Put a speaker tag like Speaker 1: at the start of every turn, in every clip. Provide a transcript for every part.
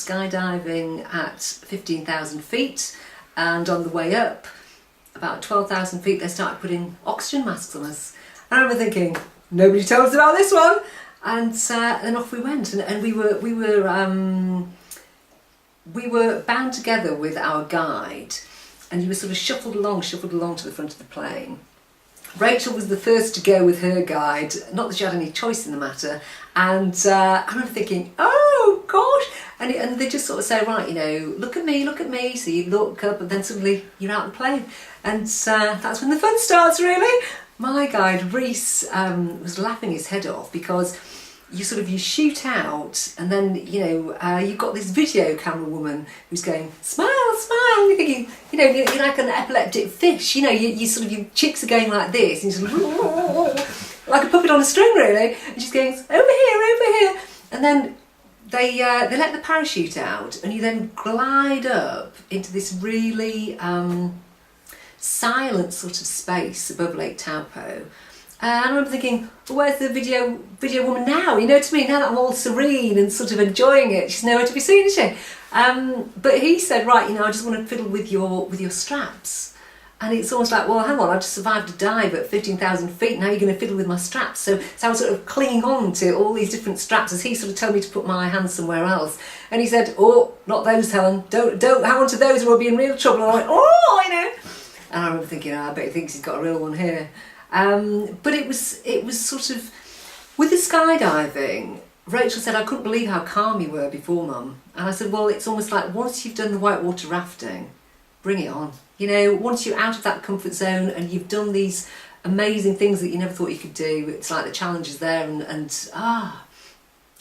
Speaker 1: skydiving at 15,000 feet, and on the way up, about 12,000 feet, they started putting oxygen masks on us. And I remember thinking, nobody told us about this one. And then off we went, and we were bound together with our guide, and you were sort of shuffled along to the front of the plane. Rachel was the first to go with her guide, not that she had any choice in the matter, and I remember thinking, oh gosh, and they just sort of say, right, you know, look at me, so you look up and then suddenly you're out of the plane, and that's when the fun starts really. My guide, Reese, was laughing his head off because you shoot out, and then, you know, you've got this video camera woman who's going, smile, smile, and you're thinking, you know, you're like an epileptic fish, you know, your cheeks are going like this, and you're sort of, like a puppet on a string really, and she's going, over here, and then they let the parachute out, and you then glide up into this really silent sort of space above Lake Taupo. And I remember thinking, well, where's the video woman now? You know, to me, now that I'm all serene and sort of enjoying it, she's nowhere to be seen, is she? But he said, right, you know, I just want to fiddle with your straps. And it's almost like, well, hang on, I just survived a dive at 15,000 feet, now you're going to fiddle with my straps. So I was sort of clinging on to all these different straps as he sort of told me to put my hands somewhere else. And he said, oh, not those, Helen, don't hang on to those or we'll be in real trouble. And I went, oh, you know. And I remember thinking, oh, I bet he thinks he's got a real one here. But it was sort of, with the skydiving, Rachel said, I couldn't believe how calm you were before, Mum. And I said, well, it's almost like once you've done the whitewater rafting, bring it on. You know, once you're out of that comfort zone and you've done these amazing things that you never thought you could do, it's like the challenge is there, and it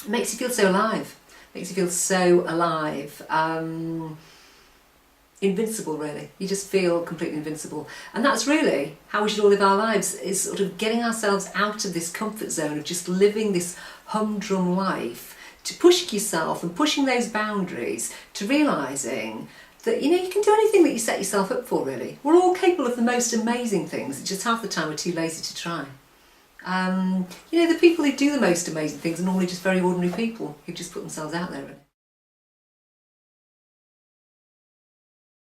Speaker 1: makes you feel so alive. Makes you feel so alive. Invincible, really. You just feel completely invincible. And that's really how we should all live our lives, is sort of getting ourselves out of this comfort zone of just living this humdrum life, to pushing yourself and pushing those boundaries, to realising that, you know, you can do anything that you set yourself up for, really. We're all capable of the most amazing things, it's just half the time we're too lazy to try. You know, the people who do the most amazing things are normally just very ordinary people who just put themselves out there, really.